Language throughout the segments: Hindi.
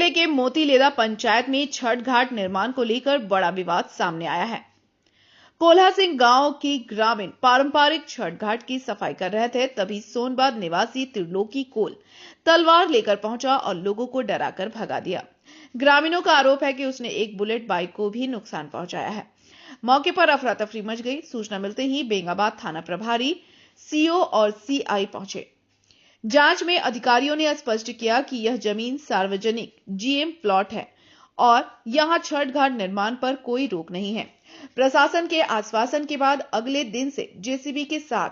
जिले के मोतीलेदा पंचायत में छठ घाट निर्माण को लेकर बड़ा विवाद सामने आया है। कोल्हा सिंह गांव की ग्रामीण पारंपरिक छठ घाट की सफाई कर रहे थे, तभी सोनबाद निवासी त्रिलोकी कोल तलवार लेकर पहुंचा और लोगों को डराकर भगा दिया। ग्रामीणों का आरोप है कि उसने एक बुलेट बाइक को भी नुकसान पहुंचाया है। मौके पर अफरा तफरी मच गई। सूचना मिलते ही बेंगाबाद थाना प्रभारी, सीओ और सीआई पहुंचे। जांच में अधिकारियों ने स्पष्ट किया कि यह जमीन सार्वजनिक जीएम प्लॉट है और यहां छठ घाट निर्माण पर कोई रोक नहीं है। प्रशासन के आश्वासन के बाद अगले दिन से जेसीबी के साथ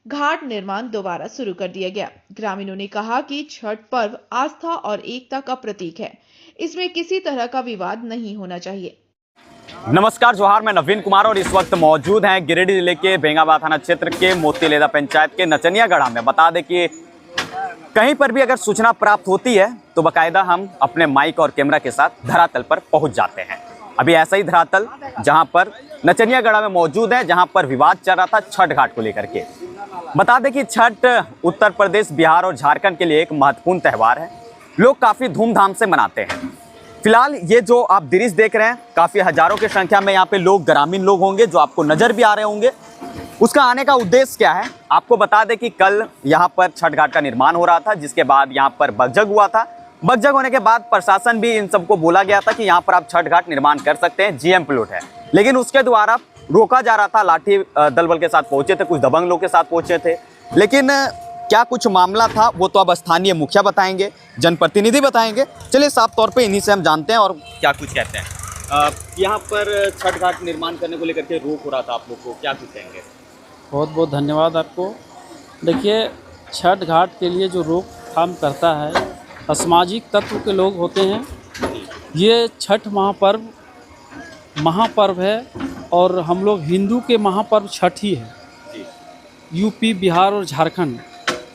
घाट निर्माण दोबारा शुरू कर दिया गया। ग्रामीणों ने कहा कि छठ पर्व आस्था और एकता का प्रतीक है, इसमें किसी तरह का विवाद नहीं होना चाहिए। नमस्कार, जोहार, मैं नवीन कुमार और इस वक्त मौजूद हैं गिरिडीह जिले के बेंगाबाद थाना क्षेत्र के मोतीलेदा पंचायत के नचनिया गढ़ा में। बता दें कि कहीं पर भी अगर सूचना प्राप्त होती है तो बाकायदा हम अपने माइक और कैमरा के साथ धरातल पर पहुंच जाते हैं। अभी ऐसा ही धरातल जहां पर नचनिया गढ़ा में मौजूद है, जहां पर विवाद चल रहा था छठ घाट को लेकर के। बता दें कि छठ उत्तर प्रदेश, बिहार और झारखंड के लिए एक महत्वपूर्ण त्यौहार है। लोग काफी धूमधाम से मनाते हैं। फिलहाल ये जो आप दृश्य देख रहे हैं, काफी हजारों की संख्या में यहाँ पे लोग, ग्रामीण लोग होंगे जो आपको नजर भी आ रहे होंगे। उसका आने का उद्देश्य क्या है, आपको बता दें कि कल यहाँ पर छठ घाट का निर्माण हो रहा था, जिसके बाद यहाँ पर बगजग हुआ था। बगजग होने के बाद प्रशासन भी इन सबको बोला गया था कि यहाँ पर आप छठ घाट निर्माण कर सकते हैं, जीएम प्लॉट है, लेकिन उसके द्वारा रोका जा रहा था। लाठी दल बल के साथ पहुंचे थे, कुछ दबंग लोग के साथ पहुंचे थे, लेकिन क्या कुछ मामला था वो तो अब स्थानीय मुखिया बताएंगे, जनप्रतिनिधि बताएंगे। चलिए साफ तौर पे इन्हीं से हम जानते हैं और क्या कुछ कहते हैं। यहाँ पर छठ घाट निर्माण करने को लेकर के रोक हो रहा था, आप लोग को क्या कुछ कहेंगे? बहुत बहुत धन्यवाद आपको। देखिए, छठ घाट के लिए जो रोकथाम करता है, असामाजिक तत्व के लोग होते हैं। ये छठ महापर्व है और हम लोग हिंदू के महापर्व छठ ही है। यूपी, बिहार और झारखंड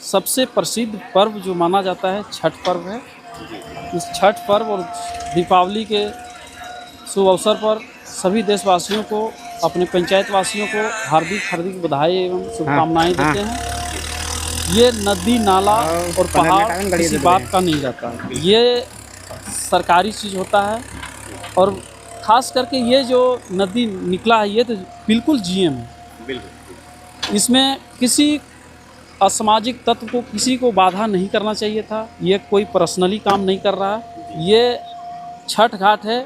सबसे प्रसिद्ध पर्व जो माना जाता है छठ पर्व है। इस छठ पर्व और दीपावली के शुभ अवसर पर सभी देशवासियों को, अपने पंचायत वासियों को हार्दिक बधाई एवं शुभकामनाएं देते हैं। ये नदी, नाला और पहाड़ किसी बात का नहीं रहता, ये सरकारी चीज़ होता है। और ख़ास करके ये जो नदी निकला है, ये तो बिल्कुल जीएम है। इसमें किसी असामाजिक तत्व को, किसी को बाधा नहीं करना चाहिए था। ये कोई पर्सनली काम नहीं कर रहा है। ये छठ घाट है।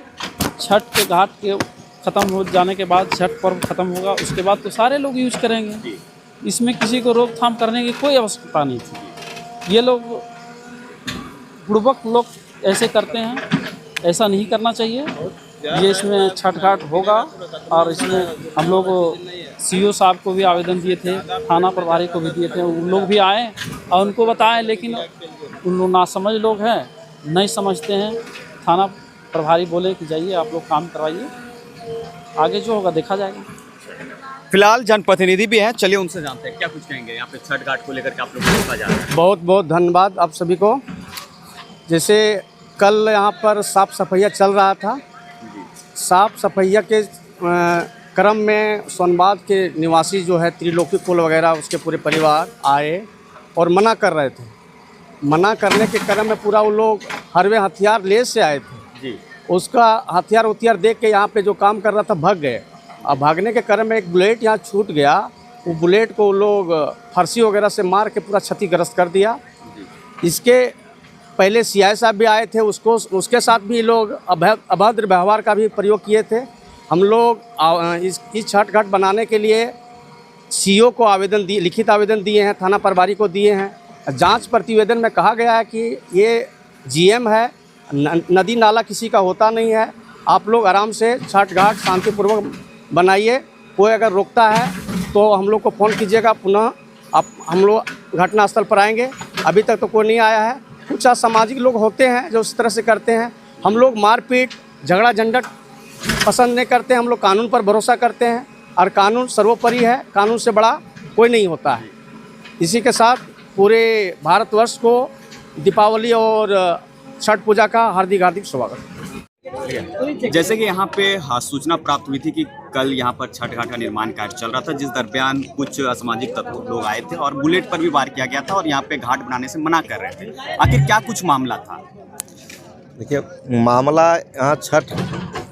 छठ के घाट के ख़त्म हो जाने के बाद, छठ पर्व ख़त्म होगा, उसके बाद तो सारे लोग यूज करेंगे। इसमें किसी को रोकथाम करने की कोई आवश्यकता नहीं थी। ये लोग बुड़बक लोग ऐसे करते हैं, ऐसा नहीं करना चाहिए। ये इसमें छठ घाट होगा और इसमें हम लोग सीओ साहब को भी आवेदन दिए थे, थाना प्रभारी को भी दिए थे। उन लोग भी आए और उनको बताएं, लेकिन उन लोग नासमझ लोग हैं, नहीं समझते हैं। थाना प्रभारी बोले कि जाइए आप लोग काम करवाइए, आगे जो होगा देखा जाएगा। फिलहाल जनप्रतिनिधि भी हैं, चलिए उनसे जानते हैं क्या कुछ कहेंगे यहाँ पे छठ घाट को लेकर के आप लोग को रोका जा रहा है। बहुत बहुत धन्यवाद आप सभी को। जैसे कल यहाँ पर साफ सफाइया चल रहा था, साफ सफाइया के क्रम में सोनबाद के निवासी जो है त्रिलोकी कुल वगैरह, उसके पूरे परिवार आए और मना कर रहे थे। मना करने के क्रम में पूरा वो लोग हरवे हथियार ले से आए थे जी। उसका हथियार देख के यहाँ पे जो काम कर रहा था भाग गए। अब भागने के क्रम में एक बुलेट यहाँ छूट गया। वो बुलेट को लोग फरसी वगैरह से मार के पूरा क्षतिग्रस्त कर दिया। इसके पहले सीआई साहब भी आए थे, उसके साथ भी लोग अभद्र व्यवहार का भी प्रयोग किए थे। हम लोग इस छठ घाट बनाने के लिए सीओ को लिखित आवेदन दिए हैं, थाना प्रभारी को दिए हैं। जांच प्रतिवेदन में कहा गया है कि ये जीएम है, नदी नाला किसी का होता नहीं है। आप लोग आराम से छठ घाट शांतिपूर्वक बनाइए। कोई अगर रोकता है तो हम लोग को फ़ोन कीजिएगा, पुनः हम लोग घटनास्थल पर आएंगे। अभी तक तो कोई नहीं आया है। कुछ असामाजिक लोग होते हैं जो इस तरह से करते हैं। हम लोग मारपीट, झगड़ा झंझट पसंद नहीं करते। हम लोग कानून पर भरोसा करते हैं और कानून सर्वोपरि है, कानून से बड़ा कोई नहीं होता है। इसी के साथ पूरे भारतवर्ष को दीपावली और छठ पूजा का हार्दिक स्वागत। जैसे कि यहाँ पे सूचना प्राप्त हुई थी कि कल यहाँ पर छठ घाट का निर्माण कार्य चल रहा था, जिस दरमियान कुछ असामाजिक तत्व लोग आए थे और बुलेट पर भी वार किया गया था और यहाँ पे घाट बनाने से मना कर रहे थे। आखिर क्या कुछ मामला था? देखिए मामला यहाँ छठ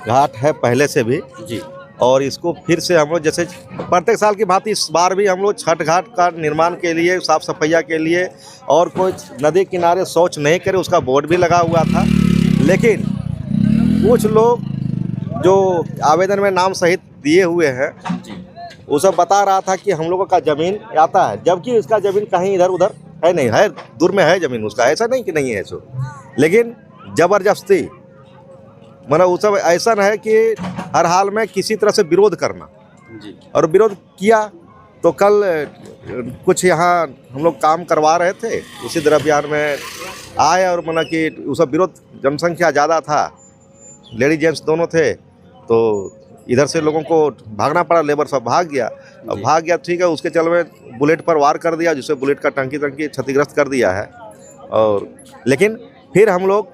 घाट है पहले से भी जी और इसको फिर से हम लोग जैसे प्रत्येक साल की भांति इस बार भी हम लोग छठ घाट का निर्माण के लिए साफ सफाइया के लिए और कोई नदी किनारे शौच नहीं करे उसका बोर्ड भी लगा हुआ था। लेकिन कुछ लोग जो आवेदन में नाम सहित दिए हुए हैं वो सब बता रहा था कि हम लोगों का ज़मीन आता है, जबकि इसका ज़मीन कहीं इधर उधर है नहीं, है दूर में है ज़मीन उसका, ऐसा नहीं कि नहीं है सो। लेकिन ज़बरदस्ती मतलब वो सब ऐसा है कि हर हाल में किसी तरह से विरोध करना जी और विरोध किया। तो कल कुछ यहाँ हम लोग काम करवा रहे थे, उसी द्रव्यान में आए और मतलब कि वो सब विरोध, जनसंख्या ज़्यादा था, लेडीज जेंट्स दोनों थे, तो इधर से लोगों को भागना पड़ा, लेबर सब भाग गया। अब भाग गया ठीक है, उसके चलते बुलेट पर वार कर दिया जिससे बुलेट का टंकी क्षतिग्रस्त कर दिया है। और लेकिन फिर हम लोग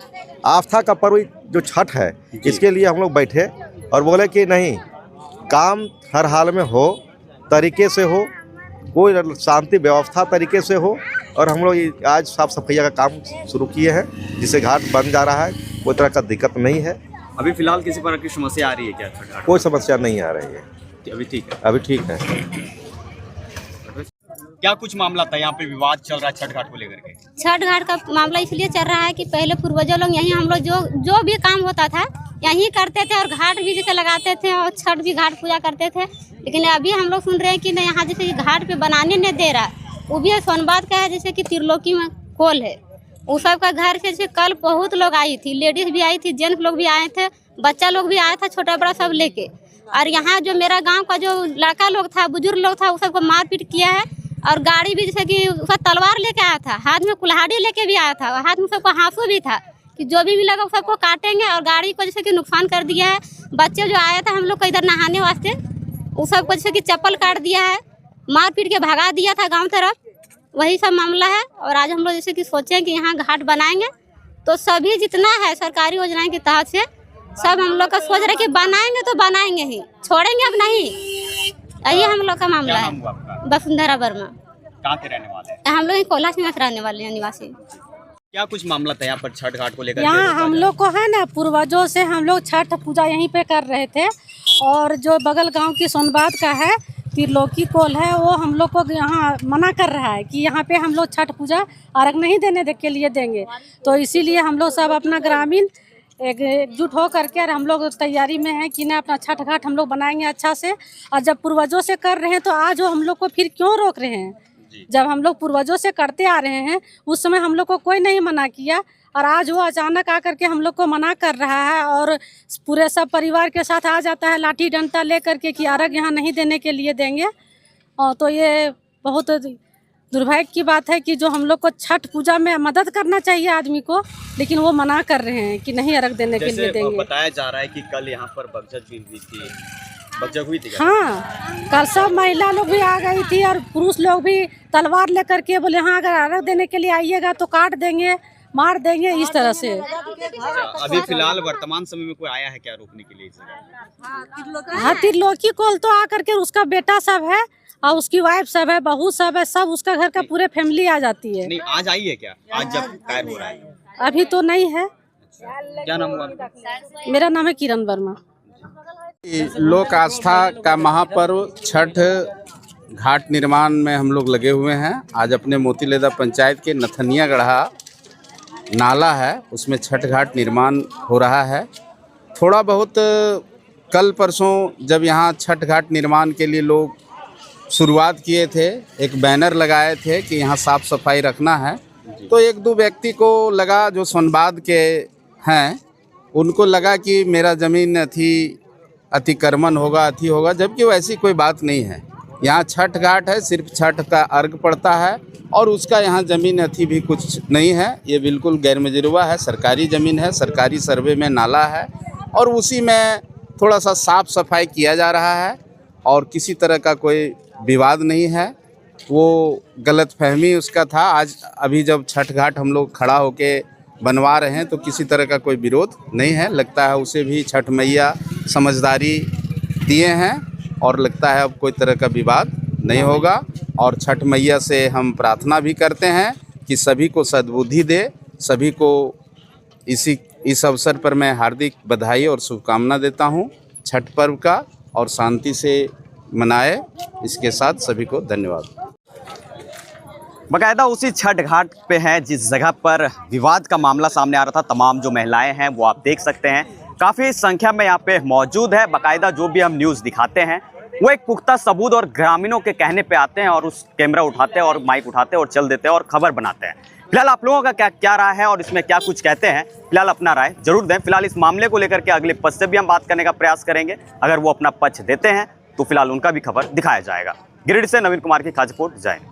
आस्था का पर्व जो छठ है इसके लिए हम लोग बैठे और बोले कि नहीं, काम हर हाल में हो, तरीके से हो, कोई शांति व्यवस्था तरीके से हो। और हम लोग आज साफ सफाइया का काम शुरू किए हैं जिससे घाट बन जा रहा है, कोई तरह का दिक्कत नहीं है। अभी फिलहाल किसी प्रकार की समस्या आ रही है क्या छठ घाट? कोई समस्या नहीं आ रही है, अभी ठीक है। अभी ठीक है। क्या कुछ मामला था यहाँ पे, विवाद चल रहा है छठ घाट को लेकर के? छठ घाट का मामला इसलिए चल रहा है कि पहले पूर्वजों लोग यहीं हम लोग जो भी काम होता था यहीं करते थे और घाट भी जैसे लगाते थे और छठ भी घाट पूजा करते थे। लेकिन अभी हम लोग सुन रहे हैं कि नहीं, यहाँ जैसे घाट पे बनाने नहीं दे रहा, वो भी सोनबात का है, जैसे कि त्रिलोकी में कोल है, वो सब का घर से जैसे कल बहुत लोग आई थी, लेडीज भी आई थी, जेंट्स लोग भी आए थे, बच्चा लोग भी आया था, छोटा बड़ा सब लेके। और यहाँ जो मेरा गाँव का जो लड़का लोग था, बुजुर्ग लोग था, वो सबको मारपीट किया है। और गाड़ी भी जैसे कि उसका तलवार लेके आया था, हाथ में कुल्हाड़ी लेके भी आया था, और हाथ में सबको हाँसू भी था कि जो भी मिलेगा वो सबको काटेंगे। और गाड़ी को जैसे कि नुकसान कर दिया है। बच्चे जो आया था हम लोग को इधर नहाने वास्ते, वो सबको जैसे कि चप्पल काट दिया है, मार पीट के भगा दिया था गांव तरफ, वही सब मामला है। और आज हम लोग जैसे कि सोचें कि यहाँ घाट बनाएंगे तो सभी जितना है सरकारी योजनाएं के तहत से सब हम लोग का सोच रहे कि बनाएंगे तो बनाएंगे ही, छोड़ेंगे अब नहीं। यही हम लोग का मामला है। वसुंधरा वर्मा। कहाँ के रहने वाले हैं? हम लोग कोल्हास में रहने वाले हैं, निवासी। क्या कुछ मामला था यहाँ पर छठ घाट को लेकर? यहाँ हम लोग को है ना, पूर्वजों से हम लोग छठ पूजा यहीं पे कर रहे थे। और जो बगल गांव की सोनबात का है, त्रिलोकी कोल है, वो हम लोग को यहाँ मना कर रहा है कि यहाँ पे हम लोग छठ पूजा अर्घ नहीं देने के लिए देंगे। तो इसीलिए हम लोग सब अपना ग्रामीण एकजुट हो करके और हम लोग तैयारी में हैं कि ना अपना छठ घाट हम लोग बनाएंगे अच्छा से। और जब पूर्वजों से कर रहे हैं तो आज वो हम लोग को फिर क्यों रोक रहे हैं? जब हम लोग पूर्वजों से करते आ रहे हैं उस समय हम लोग को कोई नहीं मना किया, और आज वो अचानक आकर के हम लोग को मना कर रहा है। और पूरे सब परिवार के साथ आ जाता है लाठी डंडा ले करके कि अर्घ यहाँ नहीं देने के लिए देंगे। और तो ये बहुत दुर्भाग्य की बात है कि जो हम लोग को छठ पूजा में मदद करना चाहिए आदमी को, लेकिन वो मना कर रहे हैं कि नहीं अर्घ देने के लिए देंगे। बताया जा रहा है कि कल यहाँ पर बगजत भी हुई थी, बगजत हुई थी। हाँ, कल सब महिला लोग भी आ गई थी और पुरुष लोग भी तलवार लेकर के बोले हाँ अगर अर्घ देने के लिए आइएगा तो काट देंगे, मार देंगे, इस तरह से। अभी फिलहाल वर्तमान समय में कोई आया है क्या रोकने के लिए? हाँ, त्रिलोकी कोल तो आकर के उसका बेटा सब है और उसकी वाइफ सब है, बहू सब है, सब उसका घर का पूरे फैमिली आ जाती है। नहीं, आज आई है क्या? आज जब कायम हो रहा है? अभी तो नहीं है। क्या नाम हुआ? मेरा नाम है किरण वर्मा। लोक आस्था का महापर्व छठ घाट निर्माण में हम लोग लगे हुए हैं। आज अपने मोतीलेदा पंचायत के नथनिया गढ़ा नाला है, उसमें छठ घाट निर्माण हो रहा है। थोड़ा बहुत कल परसों जब यहाँ छठ घाट निर्माण के लिए लोग शुरुआत किए थे, एक बैनर लगाए थे कि यहाँ साफ़ सफाई रखना है, तो एक दो व्यक्ति को लगा जो सोनबाद के हैं, उनको लगा कि मेरा ज़मीन अतिक्रमण होगा, अति होगा, जबकि वैसी कोई बात नहीं है। यहाँ छठ घाट है, सिर्फ छठ का अर्घ पड़ता है और उसका यहाँ ज़मीन अति भी कुछ नहीं है। ये बिल्कुल गैर मजरूबा है, सरकारी ज़मीन है, सरकारी सर्वे में नाला है और उसी में थोड़ा सा साफ़ सफाई किया जा रहा है और किसी तरह का कोई विवाद नहीं है। वो गलतफहमी उसका था। आज अभी जब छठ घाट हम लोग खड़ा होके बनवा रहे हैं तो किसी तरह का कोई विरोध नहीं है। लगता है उसे भी छठ मैया समझदारी दिए हैं और लगता है अब कोई तरह का विवाद नहीं होगा। और छठ मैया से हम प्रार्थना भी करते हैं कि सभी को सद्बुद्धि दे, सभी को इसी इस अवसर पर मैं हार्दिक बधाई और शुभकामना देता हूं छठ पर्व का, और शांति से मनाए। इसके साथ सभी को धन्यवाद। बाकायदा उसी छठ घाट पे हैं जिस जगह पर विवाद का मामला सामने आ रहा था। तमाम जो महिलाएं हैं वो आप देख सकते हैं काफ़ी संख्या में यहाँ पे मौजूद है। बाकायदा जो भी हम न्यूज़ दिखाते हैं वो एक पुख्ता सबूत और ग्रामीणों के कहने पे आते हैं और उस कैमरा उठाते हैं और माइक उठाते हैं और चल देते हैं और खबर बनाते हैं। फिलहाल आप लोगों का क्या राय है और इसमें क्या कुछ कहते हैं, फिलहाल अपना राय जरूर दें। फिलहाल इस मामले को लेकर के अगले पक्ष से भी हम बात करने का प्रयास करेंगे। अगर वो अपना पक्ष देते हैं तो फिलहाल उनका भी खबर दिखाया जाएगा। गिरिडीह से नवीन कुमार की खास रिपोर्ट। जय हिंद।